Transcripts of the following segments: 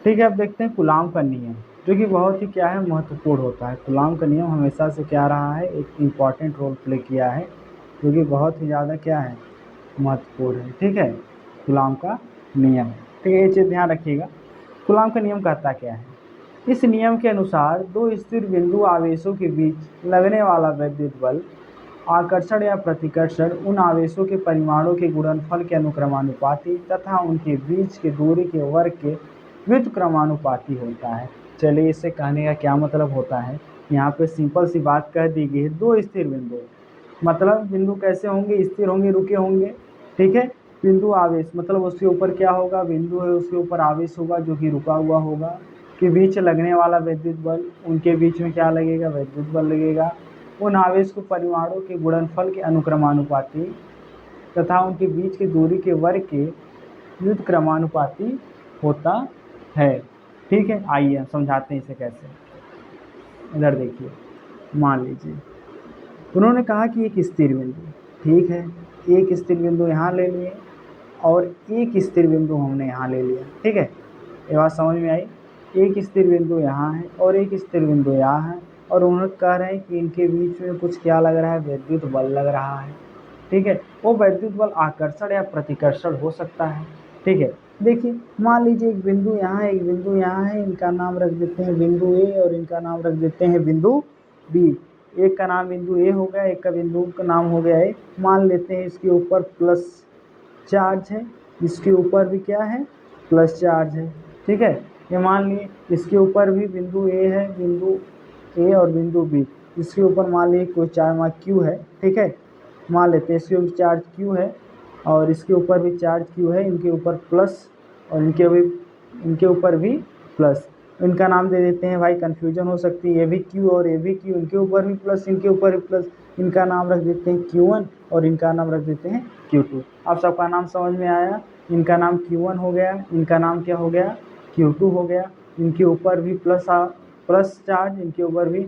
ठीक है, अब देखते हैं कूलाम का नियम, जो कि बहुत ही क्या है, महत्वपूर्ण होता है। कूलाम का नियम हमेशा से क्या रहा है, एक इम्पॉर्टेंट रोल प्ले किया है, जो कि बहुत ही ज़्यादा क्या है, महत्वपूर्ण है। ठीक है, कूलाम का नियम, ठीक है, ये चीज़ ध्यान रखिएगा। कूलाम का नियम कहता क्या है? इस नियम के अनुसार दो स्थिर बिंदु आवेशों के बीच लगने वाला विद्युत बल, आकर्षण या प्रतिकर्षण, उन आवेशों के परिमाणों के गुणनफल के अनुक्रमानुपाती तथा उनके बीच की दूरी के वर्ग के व्युत्क्रमानुपाती होता है। चलिए, इससे कहने का क्या मतलब होता है, यहाँ पे सिंपल सी बात कह दी गई है। दो स्थिर बिंदु, मतलब बिंदु कैसे होंगे, स्थिर होंगे, रुके होंगे। ठीक है, बिंदु आवेश मतलब उसके ऊपर क्या होगा, बिंदु है उसके ऊपर आवेश होगा जो कि रुका हुआ होगा, के बीच लगने वाला विद्युत बल, उनके बीच में क्या लगेगा, विद्युत बल लगेगा। उन आवेश को परिमाणों के गुणनफल के अनुक्रमानुपाती तथा उनके बीच की दूरी के वर्ग के व्युत्क्रमानुपाती होता है। ठीक है, आइए हम समझाते हैं इसे कैसे। इधर देखिए, मान लीजिए उन्होंने कहा कि एक स्थिर बिंदु, ठीक है, एक स्थिर बिंदु यहाँ ले लिए और एक स्थिर बिंदु हमने यहाँ ले लिया। ठीक है, ये बात समझ में आई। एक स्थिर बिंदु यहाँ है और एक स्थिर बिंदु यहाँ है, और उन्होंने कह रहे हैं कि इनके बीच में कुछ क्या लग रहा है, विद्युत बल लग रहा है। ठीक है, वो विद्युत बल आकर्षण या प्रतिकर्षण हो सकता है। ठीक है, देखिए मान लीजिए एक बिंदु यहाँ है, एक बिंदु यहाँ है, इनका नाम रख देते हैं बिंदु ए और इनका नाम रख देते हैं बिंदु बी। एक का नाम बिंदु ए हो गया, एक का बिंदु का नाम हो गया ए। मान लेते हैं इसके ऊपर प्लस चार्ज है, इसके ऊपर भी क्या है, प्लस चार्ज है। ठीक है, ये मान लिए इसके ऊपर भी बिंदु ए है, बिंदु ए और बिंदु बी, इसके ऊपर मान लीजिए कोई चार्ज मान क्यू है। ठीक है, मान लेते हैं इसके ऊपर चार्ज क्यू है और इसके ऊपर भी चार्ज क्यू है, इनके ऊपर प्लस और इनके ऊपर भी प्लस। इनका नाम दे देते हैं, भाई कन्फ्यूजन हो सकती है, ये भी क्यू और ये भी क्यू, इनके ऊपर भी प्लस, इनके ऊपर भी प्लस। इनका नाम रख देते हैं Q1 और इनका नाम रख देते हैं Q2। अब सबका नाम समझ में आया, इनका नाम Q1 हो गया, इनका नाम क्या हो गया, Q2 हो गया। इनके ऊपर भी प्लस चार्ज, इनके ऊपर भी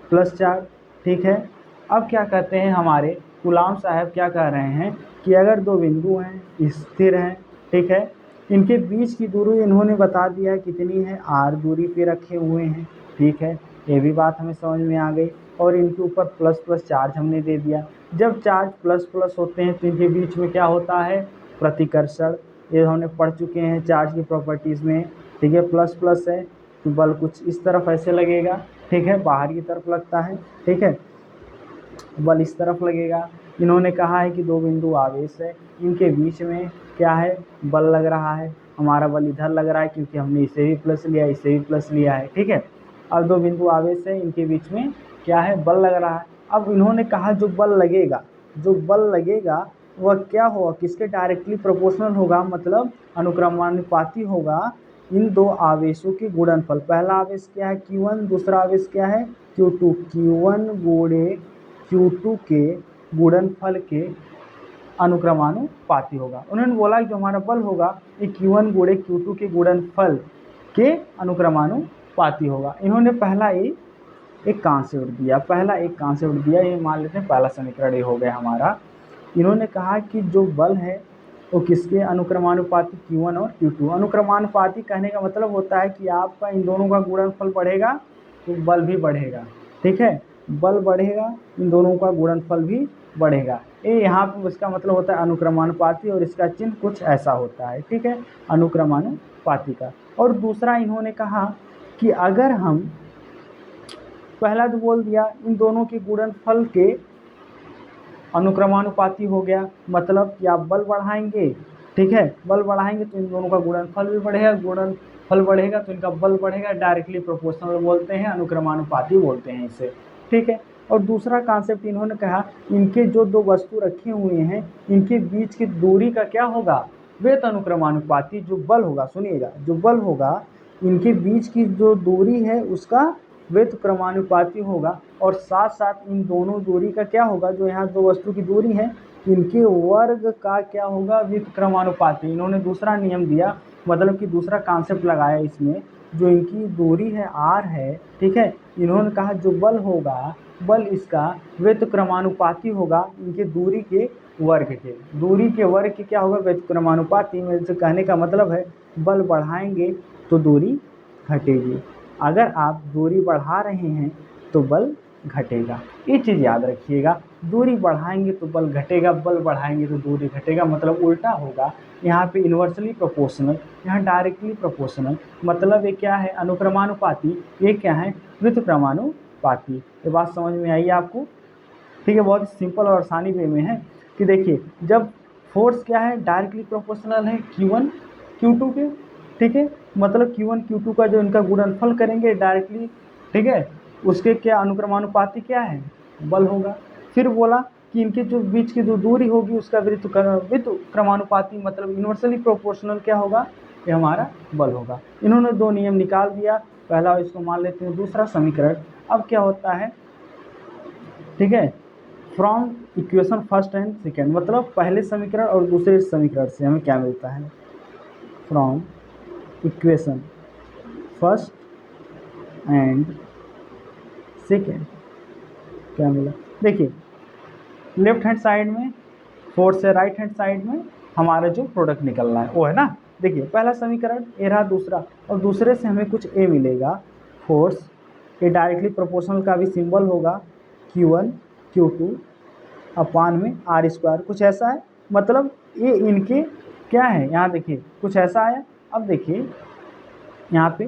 प्लस चार्ज। ठीक है, अब क्या कहते हैं हमारे गुलाम साहब, क्या कह रहे हैं कि अगर दो बिंदु हैं, स्थिर हैं, ठीक है, इनके बीच की दूरी इन्होंने बता दिया कितनी है, r दूरी पे रखे हुए हैं। ठीक है, ये भी बात हमें समझ में आ गई। और इनके ऊपर प्लस प्लस चार्ज हमने दे दिया। जब चार्ज प्लस प्लस होते हैं तो इनके बीच में क्या होता है, प्रतिकर्षण। ये हमने पढ़ चुके हैं चार्ज की प्रॉपर्टीज़ में। ठीक है, प्लस प्लस है तो बल कुछ इस तरफ ऐसे लगेगा। ठीक है, बाहर की तरफ लगता है। ठीक है, बल इस तरफ लगेगा। इन्होंने कहा है कि दो बिंदु आवेश है, इनके बीच में क्या है, बल लग रहा है। हमारा बल इधर लग रहा है क्योंकि हमने इसे भी प्लस लिया, इसे भी प्लस लिया है। ठीक है, अब दो बिंदु आवेश है, इनके बीच में क्या है, बल लग रहा है। अब इन्होंने कहा जो बल लगेगा, जो बल लगेगा वह क्या होगा, किसके डायरेक्टली प्रोपोर्शनल होगा, मतलब अनुक्रमानुपाती होगा इन दो आवेशों के गुणनफल। पहला आवेश क्या है, Q1, दूसरा आवेश क्या है, Q2। Q1 गुणे Q2 के गुणनफल के अनुक्रमानुपाती होगा। उन्होंने बोला कि जो हमारा बल होगा ये Q1 गुणे Q2 के गुणनफल के अनुक्रमानुपाती होगा। इन्होंने पहला एक कॉन्सेप्ट दिया, ये मान लेते हैं पहला समीकरण ये हो गया हमारा। इन्होंने कहा कि जो बल है वो किसके अनुक्रमानुपाती, Q1 और Q2। अनुक्रमानुपाती कहने का मतलब होता है कि आपका इन दोनों का गुणनफल बढ़ेगा तो बल भी बढ़ेगा। ठीक है, बल बढ़ेगा, इन दोनों का गुणनफल भी बढ़ेगा। ये यहाँ पे उसका मतलब होता है अनुक्रमानुपाती, और इसका चिन्ह कुछ ऐसा होता है। ठीक है, अनुक्रमानुपाती का। और दूसरा इन्होंने कहा कि अगर हम, पहला तो बोल दिया इन दोनों के गुणनफल के अनुक्रमानुपाती हो गया, मतलब कि आप बल बढ़ाएंगे। ठीक है, बल बढ़ाएंगे तो इन दोनों का गुणनफल भी बढ़ेगा, गुणनफल बढ़ेगा तो इनका बल बढ़ेगा। डायरेक्टली प्रोपोर्शनल बोलते हैं, अनुक्रमानुपाती बोलते हैं इसे। ठीक है, और दूसरा कॉन्सेप्ट इन्होंने कहा इनके जो दो वस्तु रखे हुए हैं इनके बीच की दूरी का क्या होगा, वेत अनुक्रमानुपाती। जो बल होगा, सुनिएगा, जो बल होगा इनके बीच की जो दूरी है उसका व्युत्क्रमानुपाती होगा, और साथ साथ इन दोनों दूरी का क्या होगा, जो यहाँ दो वस्तु की दूरी है इनके वर्ग का क्या होगा, व्युत्क्रमानुपाती। इन्होंने दूसरा नियम दिया, मतलब कि दूसरा कॉन्सेप्ट लगाया इसमें। जो इनकी दूरी है r है, ठीक है, इन्होंने कहा जो बल होगा, बल इसका व्युत्क्रमानुपाती होगा इनके दूरी के वर्ग के। दूरी के वर्ग के क्या होगा, व्युत्क्रमानुपाती। में से कहने का मतलब है बल बढ़ाएंगे तो दूरी घटेगी। अगर आप दूरी बढ़ा रहे हैं तो बल घटेगा। ये चीज़ याद रखिएगा, दूरी बढ़ाएंगे तो बल घटेगा, बल बढ़ाएंगे तो दूरी घटेगा, मतलब उल्टा होगा। यहाँ पे इन्वर्सली प्रोपोर्शनल, यहाँ डायरेक्टली प्रोपोर्शनल, मतलब ये क्या है, अनुक्रमानुपाती, ये क्या है, व्युत्क्रमानुपाती। ये बात समझ में आई आपको? ठीक है, बहुत ही सिंपल और आसानी वे में है कि देखिए, जब फोर्स क्या है, डायरेक्टली प्रोपोर्शनल है Q1 Q2 के, ठीक है, मतलब Q1 Q2 का जो इनका गुणनफल करेंगे डायरेक्टली, ठीक है, उसके क्या अनुक्रमानुपाती क्या है, बल होगा। फिर बोला कि इनके जो बीच की जो दूरी होगी उसका व्युत्क्रमानुपाती, मतलब इन्वर्सली प्रोपोर्शनल क्या होगा, ये हमारा बल होगा। इन्होंने दो नियम निकाल दिया, पहला इसको मान लेते हैं, दूसरा समीकरण। अब क्या होता है, ठीक है, from equation first and second, मतलब पहले समीकरण और दूसरे समीकरण से हमें क्या मिलता है, from equation first and second क्या मिला। देखिए, लेफ्ट हैंड साइड में फोर्स से राइट हैंड साइड में हमारा जो प्रोडक्ट निकल रहा है वो है ना। देखिए, पहला समीकरण ए रहा, दूसरा, और दूसरे से हमें कुछ ए मिलेगा, फोर्स ए डायरेक्टली प्रोपोर्शनल का भी सिंबल होगा Q1 Q2 अपान में आर स्क्वायर, कुछ ऐसा है, मतलब ये इनके क्या है, यहाँ देखिए कुछ ऐसा आया। अब देखिए यहाँ पे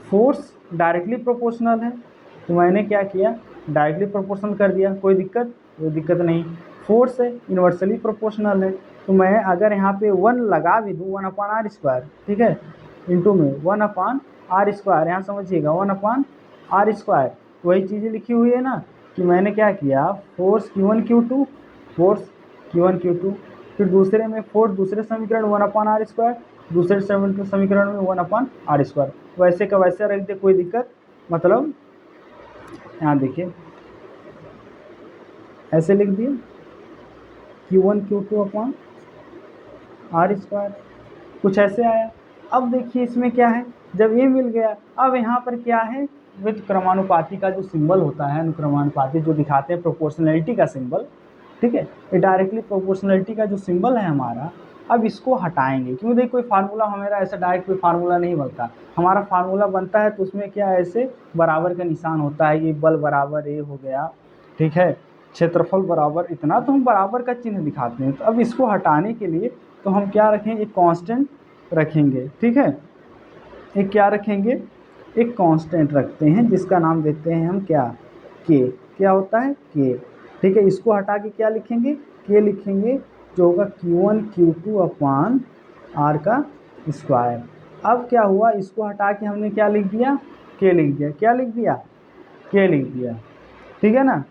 फोर्स डायरेक्टली प्रोपोर्शनल है, तो मैंने क्या किया, डायरेक्टली प्रोपोर्शनल कर दिया, कोई दिक्कत नहीं। फोर्स है इन्वर्सली प्रोपोर्शनल है, तो मैं अगर यहाँ पे 1 लगा भी दूँ, 1/r², ठीक है, इंटू में 1/r², यहाँ समझिएगा 1/r², वही चीज़ें लिखी हुई है ना, कि मैंने क्या किया, force Q1 Q2, force Q1 Q2, फिर दूसरे में फोर्स, दूसरे समीकरण 1/r², दूसरे समीकरण में 1/r², वैसे का वैसे रख दे, कोई दिक्कत, मतलब यहाँ देखिए ऐसे लिख दिए Q1 Q2 अपान r², कुछ ऐसे आया। अब देखिए इसमें क्या है, जब ये मिल गया, अब यहाँ पर क्या है, व्युत्क्रमानुपाती का जो सिंबल होता है, अनुक्रमानुपाती जो दिखाते हैं प्रोपोर्शनलिटी का सिंबल, ठीक है, ये डायरेक्टली प्रोपोर्शनलिटी का जो सिंबल है हमारा, अब इसको हटाएंगे, क्यों, देखिए कोई फार्मूला हमारा ऐसा डायरेक्ट कोई फार्मूला नहीं बनता, हमारा फार्मूला बनता है तो उसमें क्या ऐसे बराबर का निशान होता है, ये बल बराबर ए हो गया, ठीक है, क्षेत्रफल बराबर इतना, तो हम बराबर का चिन्ह दिखाते हैं। तो अब इसको हटाने के लिए तो हम क्या रखेंगे, एक कांस्टेंट रखेंगे, ठीक है, एक क्या रखेंगे, एक कांस्टेंट रखते हैं जिसका नाम देते हैं हम क्या, के, क्या होता है, के, ठीक है। इसको हटा के क्या लिखेंगे, के लिखेंगे, जो होगा Q1 Q2 अपान आर का स्क्वायर। अब क्या हुआ, इसको हटा के हमने क्या लिख दिया, के लिख दिया, क्या लिख दिया, के लिख दिया, ठीक है ना।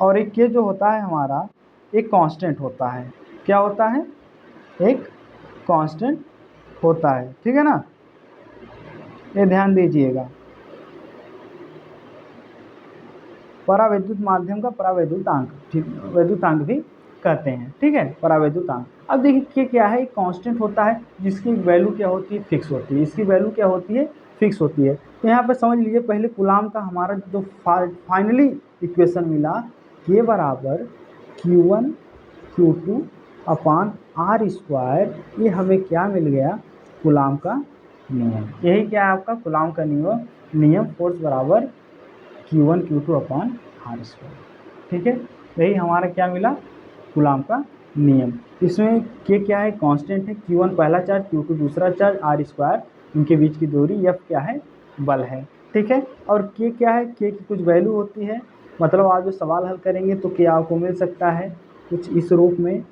और एक के जो होता है हमारा, एक कांस्टेंट होता है, क्या होता है, एक कांस्टेंट होता है, ठीक है ना, ये ध्यान दीजिएगा। परावैद्युत माध्यम का परावैद्युतांक, ठीक, वैद्युतांक भी कहते हैं, ठीक है, परावैद्युतांक। अब देखिए क्या है, एक कांस्टेंट होता है जिसकी वैल्यू क्या होती है, फिक्स होती है, इसकी वैल्यू क्या होती है, फिक्स होती है। तो यहाँ पर समझ लीजिए, पहले कूलाम का हमारा जो फाइनली इक्वेशन मिला, के बराबर Q1 Q2 अपान r², ये हमें क्या मिल गया, कूलाम का नियम। यही क्या है आपका कूलाम का नियम, फोर्स बराबर Q1 Q2 अपान r², ठीक है, यही हमारा क्या मिला, कूलाम का नियम। इसमें के क्या है, कांस्टेंट है, Q1 पहला चार्ज, Q2 दूसरा चार्ज, r², इनके बीच की दूरी, F क्या है, बल है, ठीक है। और के क्या है, के की कुछ वैल्यू होती है, मतलब आप जो सवाल हल करेंगे तो के आपको मिल सकता है कुछ इस रूप में,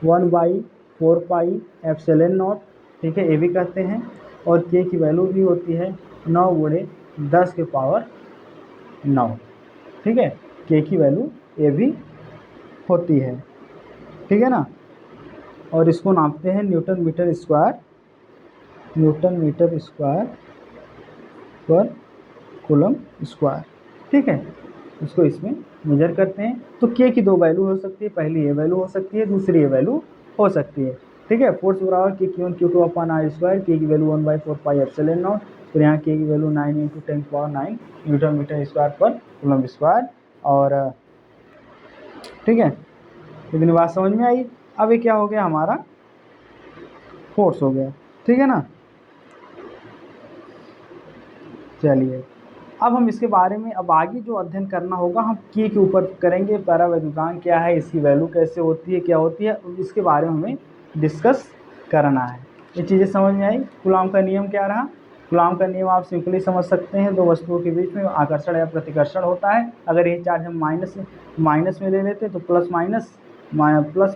1/4πε0, ठीक है, ये भी कहते हैं। और के की वैल्यू भी होती है 9×10⁹, ठीक है, के की वैल्यू ये भी होती है, ठीक है ना। और इसको नापते हैं न्यूटन मीटर स्क्वायर पर कूलम स्क्वायर, ठीक है, इसको इसमें मेजर करते हैं। तो के की दो वैल्यू हो सकती है, पहली ये वैल्यू हो सकती है, दूसरी ये वैल्यू हो सकती है, ठीक है। फोर्स बराबर के Q1 Q2 अपान r², के की वैल्यू 1/4πε0, फिर यहाँ के की वैल्यू 9 × 10⁹ न्यूटन मीटर स्क्वायर पर कूलम स्क्वायर। और ठीक है, इतनी बात समझ में आई। अब ये क्या हो गया, हमारा फोर्स हो गया, ठीक है ना। चलिए, अब हम इसके बारे में अब आगे जो अध्ययन करना होगा हम के ऊपर करेंगे। परावैद्युतांक क्या है, इसकी वैल्यू कैसे होती है, क्या होती है, इसके बारे में हमें डिस्कस करना है। ये चीज़ें समझ में आई। कूलॉम का नियम क्या रहा? कूलॉम का नियम आप सिंपली समझ सकते हैं, दो वस्तुओं के बीच में आकर्षण या प्रतिकर्षण होता है। अगर ये चार्ज हम माइनस में ले लेते हैं तो प्लस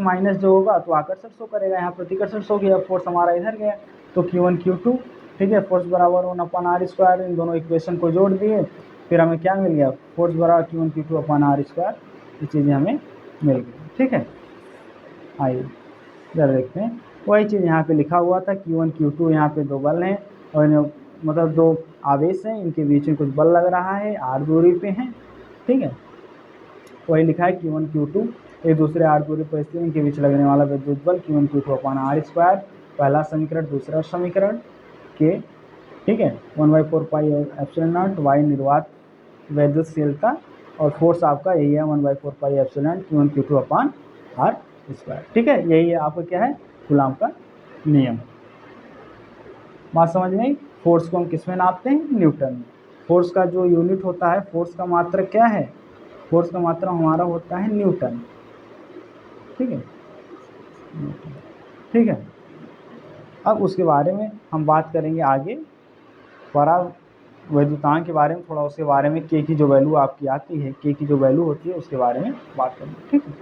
माइनस जो होगा तो आकर्षण शो करेगा, यहाँ प्रतिकर्षण शो किया, फोर्स हमारा इधर गया तो Q1 Q2, ठीक है, फोर्स बराबर 1/r²। इन दोनों इक्वेशन को जोड़ दिए, फिर हमें क्या मिल गया, फोर्स बराबर Q1 Q2/r²। ये चीज़ें हमें मिल गई, ठीक है। आइए इधर देखते हैं, वही चीज़ यहाँ पे लिखा हुआ था Q1 Q2, यहाँ पे दो बल हैं और मतलब दो आवेश हैं, इनके बीच में कुछ बल लग रहा है, r दूरी पे हैं, ठीक है। वही लिखा है Q1 Q2 एक दूसरे r दूरी पर स्थित, इनके बीच लगने वाला विद्युत बल Q1 Q2/r²। पहला समीकरण, दूसरा समीकरण के, ठीक है, 1/4πε0 वायु निर्वात वैद्युतशीलता और फोर्स आपका यही है 1/4πε0 Q1 Q2/r², ठीक है। यही है आपका क्या है, कूलॉम का नियम। बात समझ में आई। फोर्स को हम किस में नापते हैं, न्यूटन में। फोर्स का जो यूनिट होता है, फोर्स का मात्रक क्या है, फोर्स का मात्रक हमारा होता है न्यूटन, ठीक है, ठीक है। अब उसके बारे में हम बात करेंगे आगे, परावैद्युतांक के बारे में, थोड़ा उसके बारे में के की जो वैल्यू आपकी आती है, के की जो वैल्यू होती है उसके बारे में बात करेंगे, ठीक है।